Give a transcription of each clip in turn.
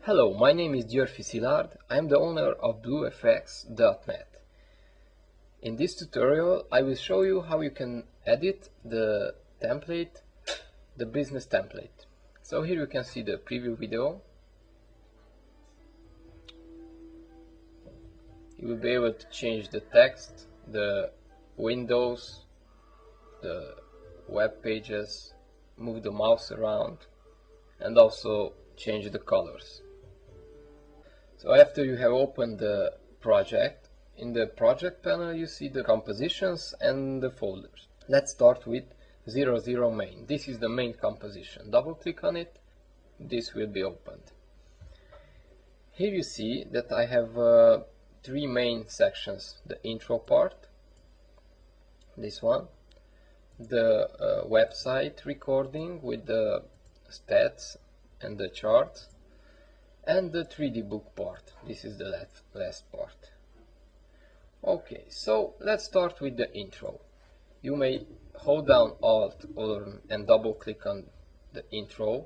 Hello, my name is Györfi Szilárd. I am the owner of BlueFX.net. In this tutorial, I will show you how you can edit the template, the business template. So here you can see the preview video. You will be able to change the text, the windows, the web pages, move the mouse around, and also change the colors. So after you have opened the project, in the project panel you see the compositions and the folders. Let's start with 00 main. This is the main composition. Double click on it, this will be opened. Here you see that I have three main sections. The intro part, this one, the website recording with the stats and the charts, and the 3D book part. This is the last part. Okay, so let's start with the intro. You may hold down Alt and double click on the intro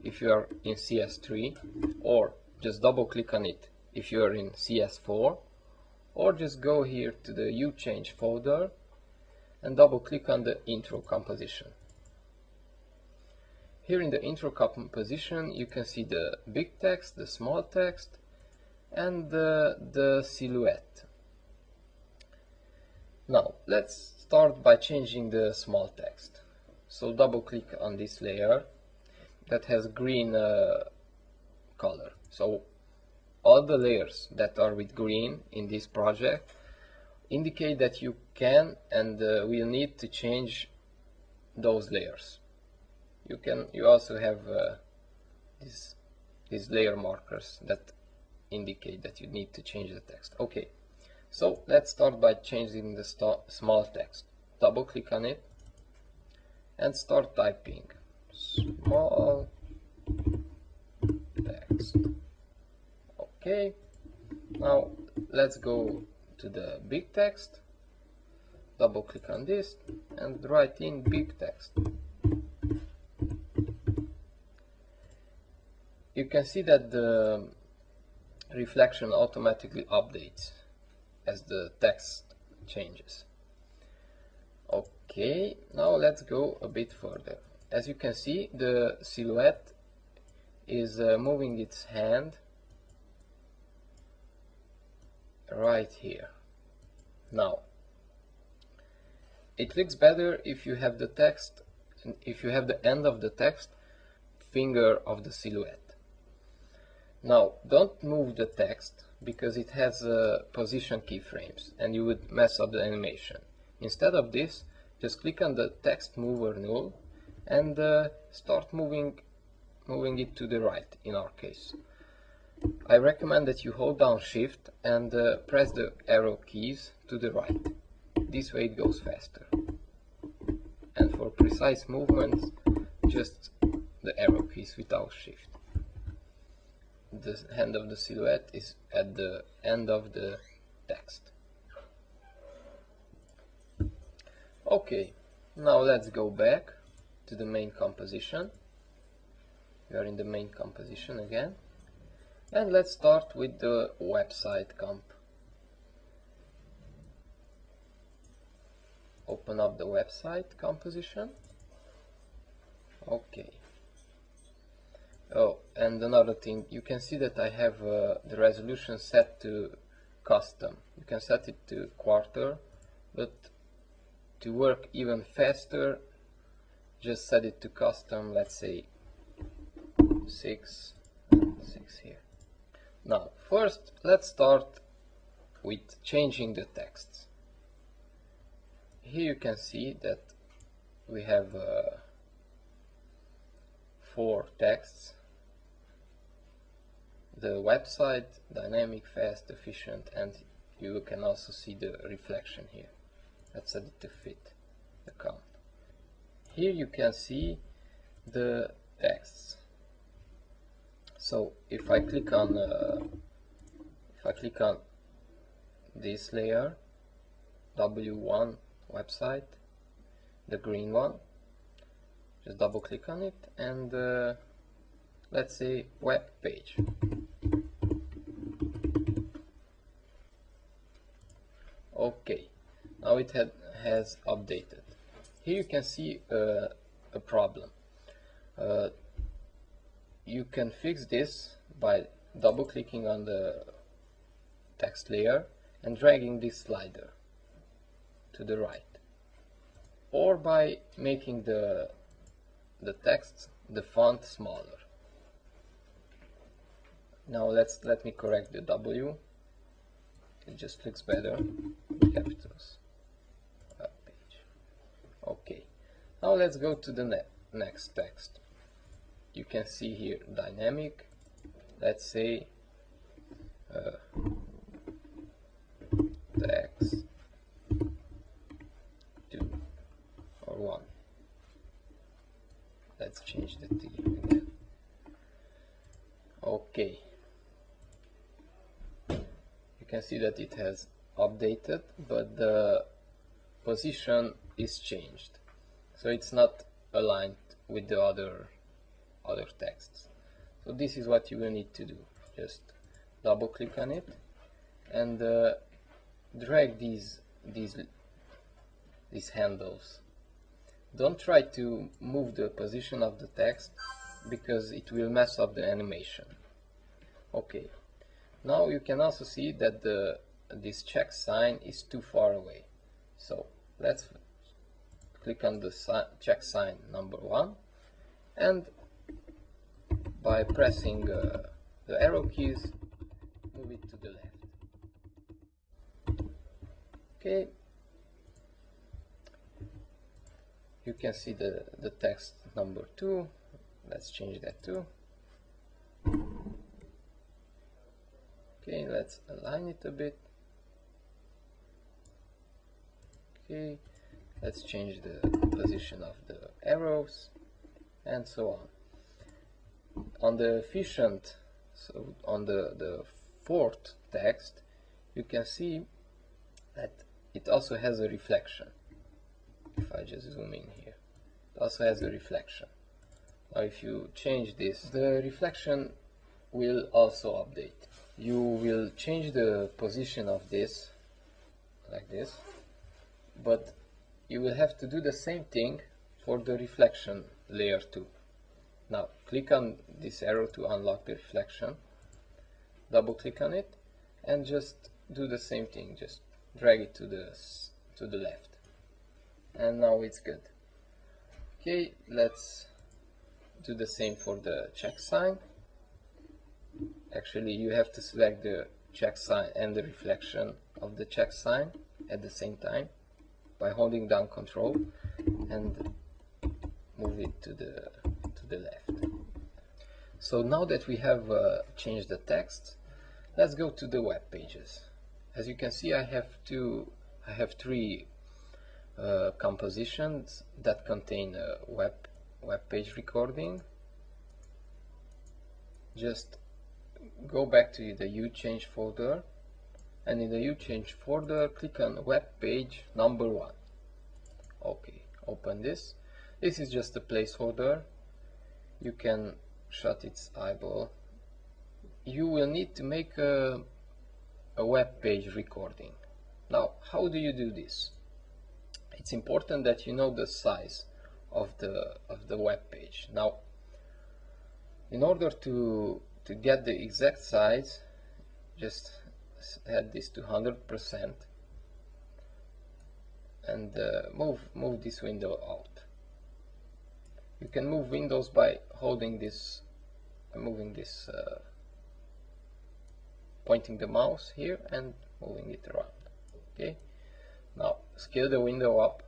if you are in CS3, or just double click on it if you are in CS4, or just go here to the UChange folder and double click on the intro composition. Here in the intro composition you can see the big text, the small text, and the silhouette. Now let's start by changing the small text. So double click on this layer that has green color. So all the layers that are with green in this project indicate that you can and will need to change those layers. You also have these layer markers that indicate that you need to change the text. Okay, so let's start by changing the small text. Double click on it and start typing small text. Okay, now let's go to the big text. Double click on this and write in big text. You can see that the reflection automatically updates as the text changes. Okay, now let's go a bit further. As you can see, the silhouette is moving its hand right here. Now, it looks better if you have the text, if you have the end of the text finger of the silhouette. Now, don't move the text because it has position keyframes and you would mess up the animation. Instead of this, just click on the text mover null and start moving it to the right in our case. I recommend that you hold down Shift and press the arrow keys to the right. This way it goes faster. And for precise movements, just the arrow keys without Shift. The hand of the silhouette is at the end of the text. Okay, now let's go back to the main composition. We are in the main composition again, and let's start with the website comp. Open up the website composition. Okay. Oh, and another thing, you can see that I have the resolution set to custom. You can set it to quarter, but to work even faster, just set it to custom, let's say 6 here. Now, first, let's start with changing the texts. Here you can see that we have 4 texts. The website, dynamic, fast, efficient, and you can also see the reflection here. Let's set it to fit the count. Here you can see the texts. So if I click on this layer, W1 website, the green one, just double click on it and let's say web page. Okay, now it has updated. Here you can see a problem. You can fix this by double clicking on the text layer and dragging this slider to the right, or by making the text, the font smaller. Now let me correct the W. It just looks better with capitals. Web page. Okay. Now let's go to the next text. You can see here dynamic. Let's say text 2 or 1. Let's change the T again. Okay. You can see that it has updated, but the position is changed, so it's not aligned with the other texts. So this is what you will need to do. Just double click on it and drag these handles. Don't try to move the position of the text because it will mess up the animation. Okay. Now you can also see that this check sign is too far away. So let's click on the check sign number 1, and by pressing the arrow keys, move it to the left. Okay. You can see the text number 2. Let's change that too. Okay, let's align it a bit. Okay, let's change the position of the arrows and so on. On the efficient, so on the fourth text, you can see that it also has a reflection. If I just zoom in here, it also has a reflection. Now if you change this, the reflection will also update. You will change the position of this like this, but you will have to do the same thing for the reflection layer too. Now click on this arrow to unlock the reflection, double click on it and just do the same thing, just drag it to the left, and now it's good. Okay, let's do the same for the check sign. Actually, you have to select the check sign and the reflection of the check sign at the same time by holding down Control and move it to the left. So now that we have changed the text, let's go to the web pages. As you can see, I have three compositions that contain a web page recording. Just go back to the U-Change folder, and in the U-Change folder click on web page number 1. Okay, open this. This is just a placeholder. You can shut its eyeball. You will need to make a web page recording. Now, how do you do this? It's important that you know the size of the web page. Now, in order to get the exact size, just add this to 100% and move this window out. You can move windows by holding this, moving this, pointing the mouse here and moving it around. Okay. Now scale the window up.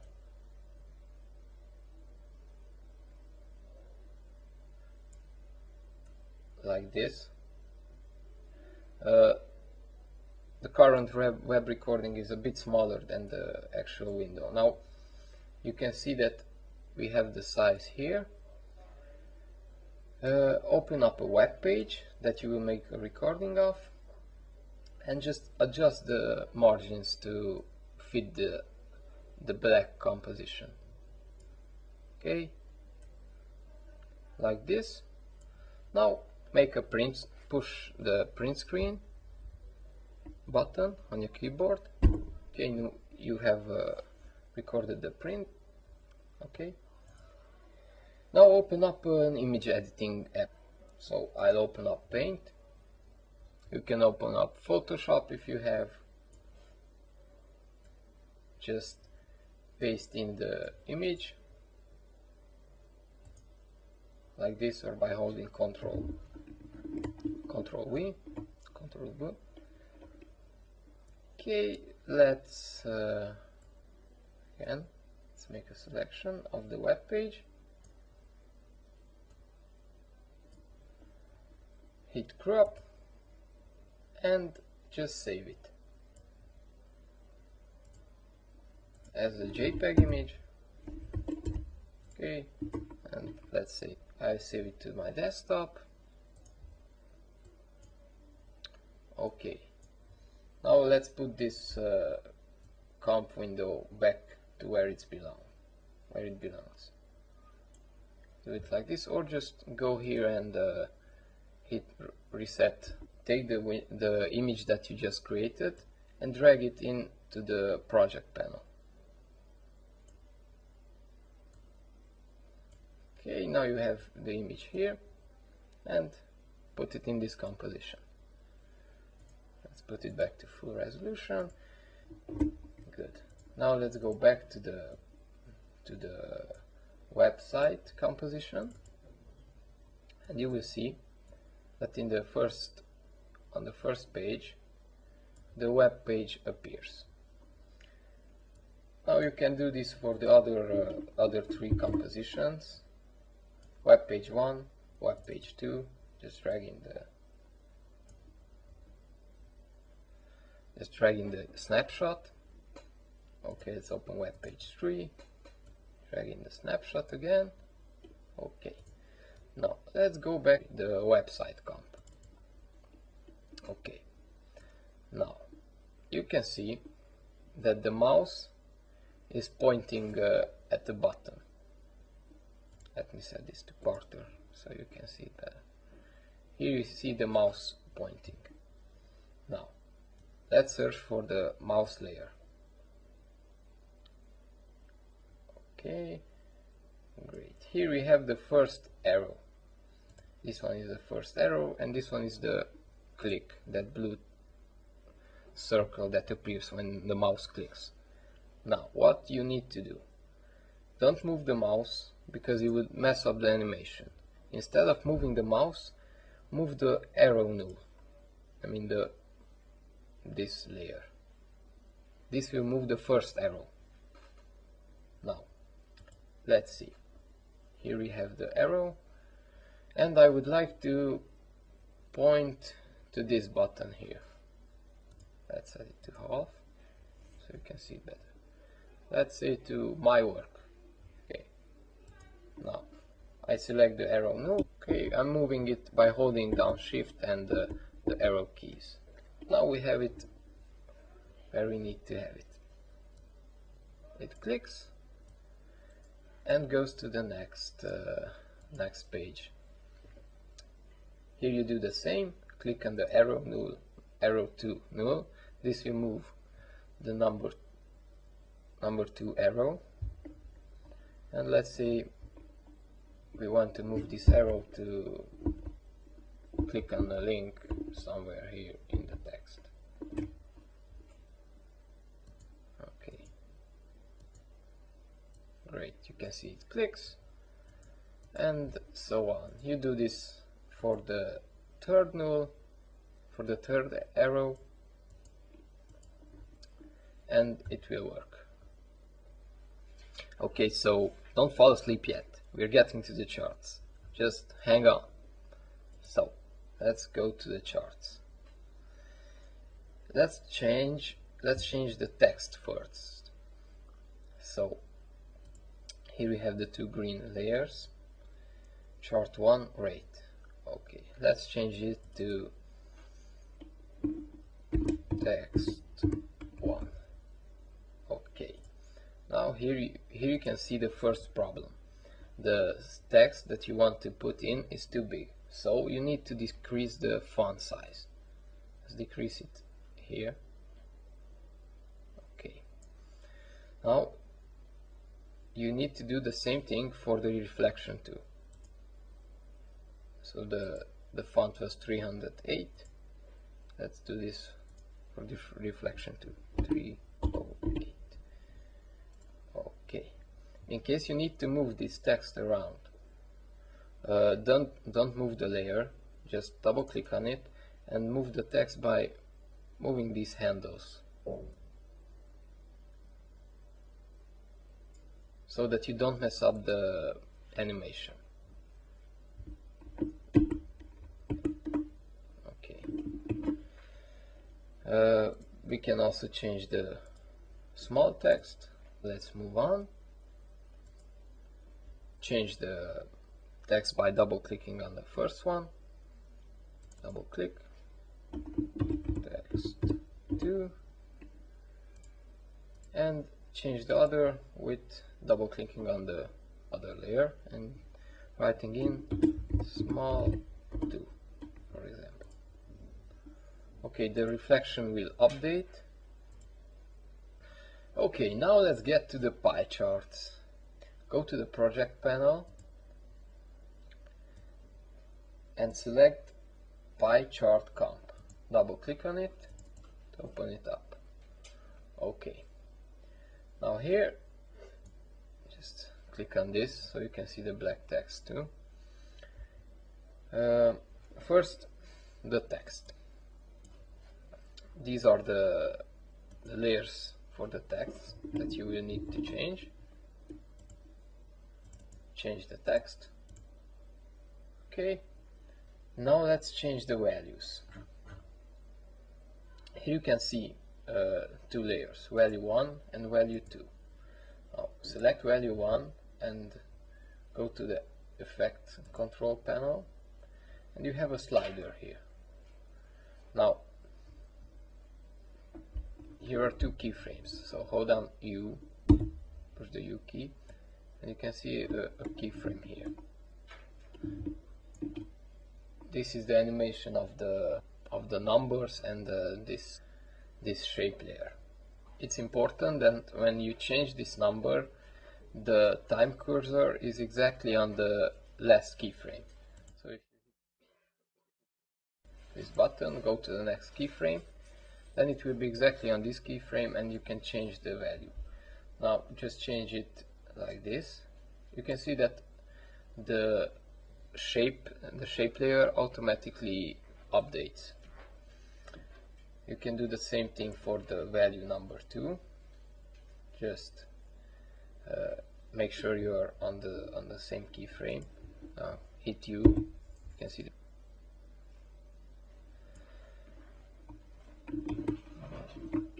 Like this. The current web recording is a bit smaller than the actual window. Now you can see that we have the size here. Open up a web page that you will make a recording of and just adjust the margins to fit the black composition. Okay, like this. Now make a print, push the print screen button on your keyboard. Okay, you have recorded the print. Okay, now open up an image editing app. So I'll open up Paint. You can open up Photoshop if you have. Just paste in the image like this, or by holding Ctrl V, Ctrl V. Okay, let's make a selection of the web page. Hit crop and just save it as a JPEG image. Okay, and let's say I save it to my desktop. Okay, now let's put this comp window back to where it belongs. Do it like this, or just go here and hit reset. Take the image that you just created and drag it into the project panel. Okay, now you have the image here, and put it in this composition. Let's put it back to full resolution. Good. Now let's go back to the website composition, and you will see that on the first page the web page appears. Now you can do this for the other three compositions. Web page 1, web page 2, just dragging the snapshot. Okay, let's open web page 3, dragging the snapshot again. Okay, now let's go back to the website comp. Okay, now you can see that the mouse is pointing at the button. Let me set this to Porter so you can see it better. Here you see the mouse pointing. Now let's search for the mouse layer. Okay, great. Here we have the first arrow. This one is the first arrow, and this one is the click, that blue circle that appears when the mouse clicks. Now what you need to do, don't move the mouse because it would mess up the animation. Instead of moving the mouse, move the arrow node. I mean this layer. This will move the first arrow. Now let's see. Here we have the arrow, and I would like to point to this button here. Let's set it to half so you can see it better. Let's say to my work. Okay, now I select the arrow node. Okay, I'm moving it by holding down shift and the arrow keys. Now we have it where we need to have it. It clicks and goes to the next page. Here you do the same. Click on the arrow null, arrow 2 null. This will move the number 2 arrow. And let's say we want to move this arrow to click on the link somewhere here in the text. Okay, great, you can see it clicks, and so on. You do this for the third null, for the third arrow, and it will work. Okay, so don't fall asleep yet. We're getting to the charts. Just hang on. So let's go to the charts. Let's change the text first. So here we have the two green layers. Chart 1 rate. Okay, let's change it to text 1. Okay, now here you can see the first problem. The text that you want to put in is too big, So you need to decrease the font size. Let's decrease it here. Okay. Now you need to do the same thing for the reflection too. So the font was 308. Let's do this for the reflection too. 308. Okay. In case you need to move this text around, don't move the layer. Just double click on it and move the text by moving these handles, so that you don't mess up the animation. Okay. We can also change the small text. Let's move on. Change the text by double clicking on the first one. Double click. Text 2. And change the other with double clicking on the other layer and writing in small 2, for example. Okay, the reflection will update. Okay, now let's get to the pie charts. Go to the project panel and select pie chart comp. Double click on it to open it up. Okay. Now here, just click on this so you can see the black text too. First, the text. These are the layers for the text that you will need to change. Change the text. Okay. Now let's change the values. Here you can see two layers, value 1 and value 2. Now select value 1 and go to the effect control panel, and you have a slider here. Now here are two keyframes, so hold down U, push the U key, and you can see a keyframe here. This is the animation of the numbers and this shape layer. It's important that when you change this number, the time cursor is exactly on the last keyframe. So if you hit this button, go to the next keyframe, then it will be exactly on this keyframe and you can change the value. Now just change it like this. You can see that the shape layer automatically updates. You can do the same thing for the value number 2. Just make sure you are on the same keyframe. Hit U. You can see.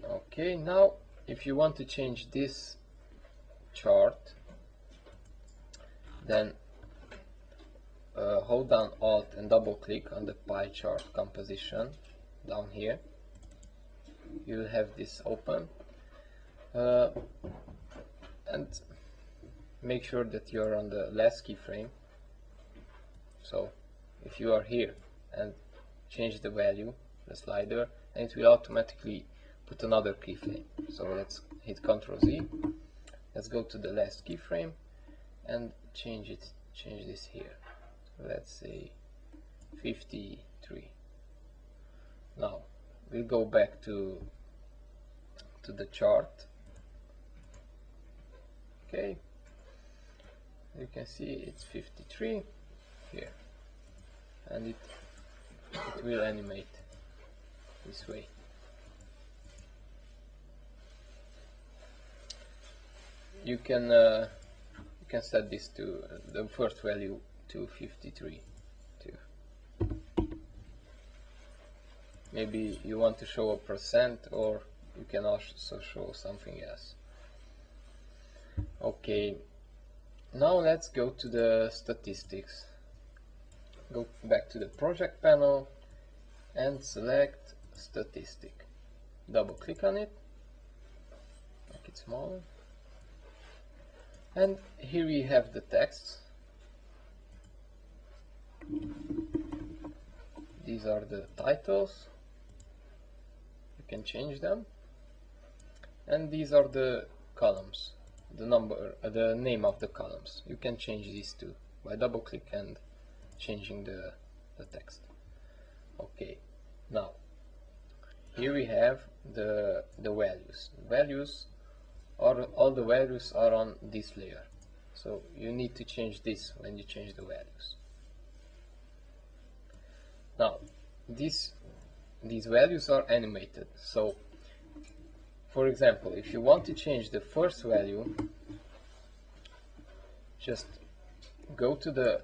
Okay, now if you want to change this chart, then hold down Alt and double click on the pie chart composition down here. You will have this open, and make sure that you're on the last keyframe. So if you are here and change the value, the slider, and it will automatically put another keyframe. So let's hit Ctrl Z. Let's go to the last keyframe and change this here. So let's say 53. Now we'll go back to the chart. Okay, you can see it's 53 here, and it will animate this way. You can set this to the first value to 53 too. Maybe you want to show a percent, or you can also show something else. Okay, now let's go to the statistics. Go back to the project panel and select statistic. Double click on it, make it smaller, and here we have the text. these are the titles, you can change them, and these are the columns, the name of the columns. You can change these too by double click and changing the text. Okay, now here we have the values. All the values are on this layer, so you need to change this when you change the values. Now these values are animated, so for example, if you want to change the first value, just go to the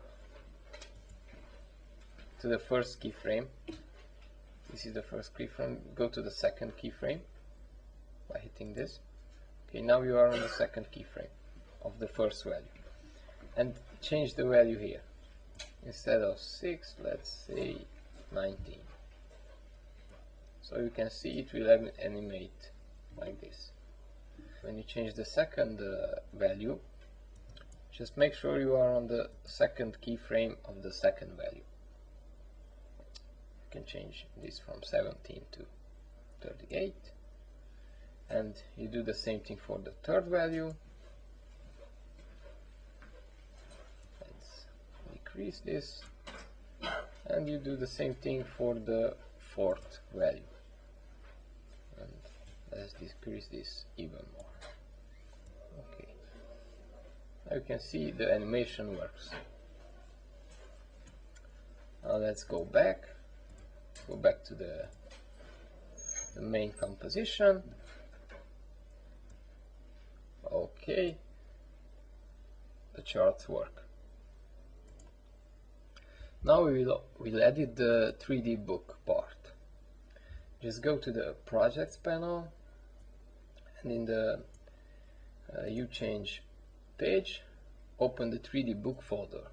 first keyframe. This is the first keyframe. Go to the second keyframe by hitting this. Okay, now you are on the second keyframe of the first value, and change the value here. Instead of 6, let's say 19. So you can see it will animate like this. When you change the second value, just make sure you are on the second keyframe of the second value. You can change this from 17 to 38, and you do the same thing for the third value. Let's decrease this, and you do the same thing for the fourth value. And let's decrease this even more. Okay. Now you can see the animation works. Now let's go back to the main composition. Okay, the charts work. Now we'll edit the 3D book part. Just go to the projects panel, and in the you change page, open the 3D book folder.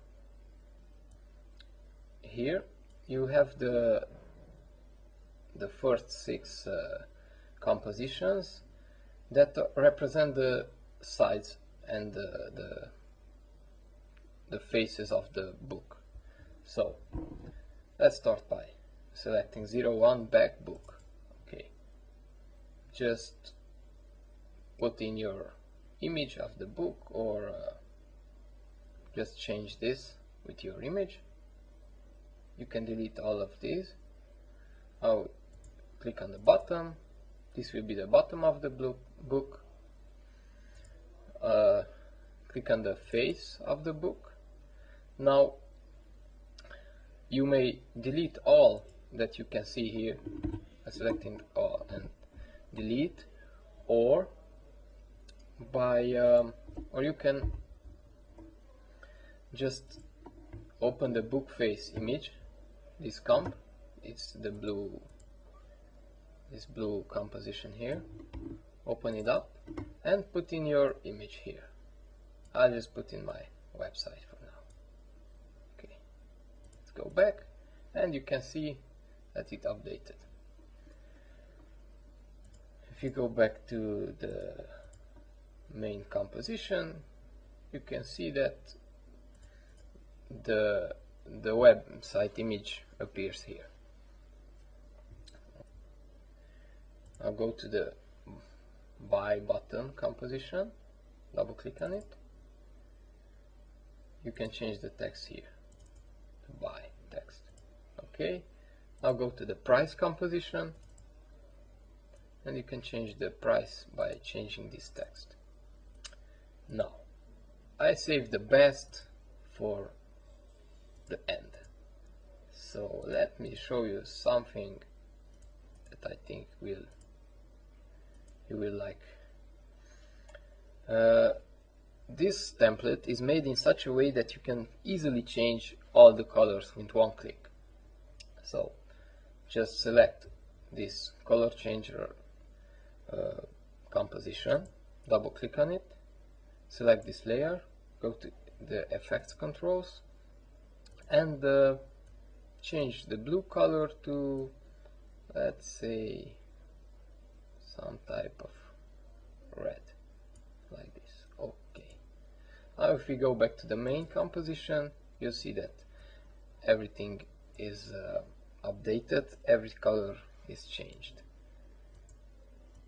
Here you have the first 6 compositions that represent the sides and the faces of the book. So let's start by selecting 01 back book. Okay, just put in your image of the book, or just change this with your image. You can delete all of these. Now click on the bottom. This will be the bottom of the book. Click on the face of the book. Now you may delete all that you can see here by selecting all and delete, or you can just open the book face image, this comp. It's the this blue composition here. Open it up and put in your image here. I'll just put in my website for now. Okay, let's go back, and you can see that it updated. If you go back to the main composition, you can see that the website image appears here. I'll go to the buy button composition, double click on it. You can change the text here to buy text. Okay, now go to the price composition, and you can change the price by changing this text. Now I saved the best for the end, so let me show you something that I think you will like. This template is made in such a way that you can easily change all the colors with one click. So just select this color changer composition, double click on it, select this layer, go to the effects controls, and change the blue color to, let's say, some type of red, like this. Okay, now if we go back to the main composition, you'll see that everything is updated, every color is changed.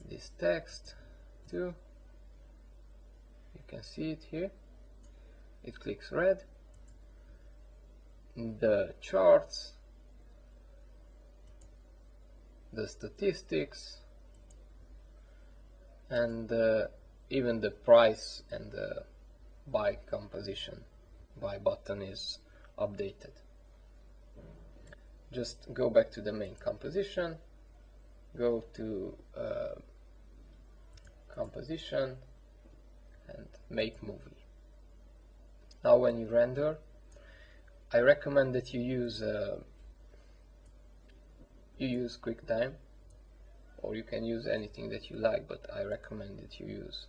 This text too, you can see it here, it clicks red. The charts, the statistics, and even the price and the buy composition, buy button is updated. Just go back to the main composition, go to composition and make movie. Now when you render, I recommend that you use QuickTime, or you can use anything that you like, but I recommend that you use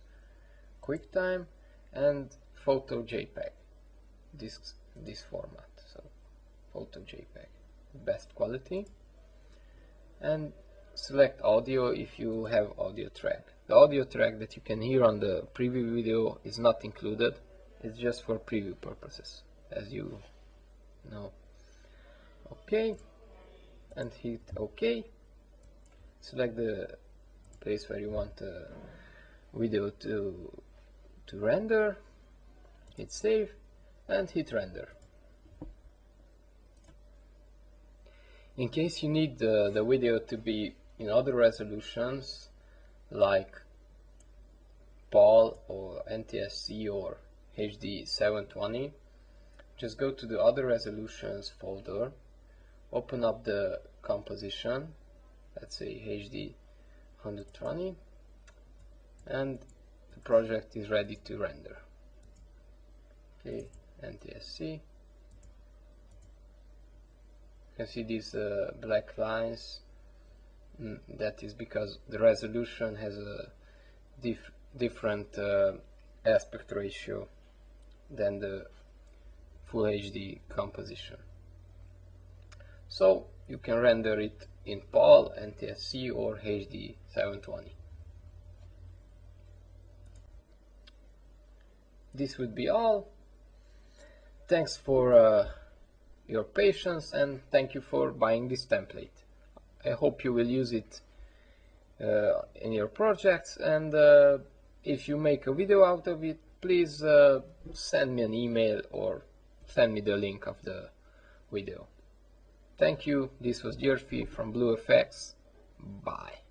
QuickTime and Photo JPEG, this format, so Photo JPEG, best quality, and select audio if you have audio track. The audio track that you can hear on the preview video is not included, it's just for preview purposes, as you know. OK, and hit OK. Select the place where you want the video to render, hit save and hit render. In case you need the video to be in other resolutions like PAL or NTSC or HD 720, just go to the other resolutions folder, open up the composition, let's say HD 120, and the project is ready to render. Okay, NTSC. You can see these black lines. That is because the resolution has a different aspect ratio than the full HD composition. So you can render it in PAL, NTSC or HD 720. This would be all. Thanks for your patience, and thank you for buying this template. I hope you will use it in your projects, and if you make a video out of it, please send me an email or send me the link of the video. Thank you. This was Jerfi from BlueFX. Bye.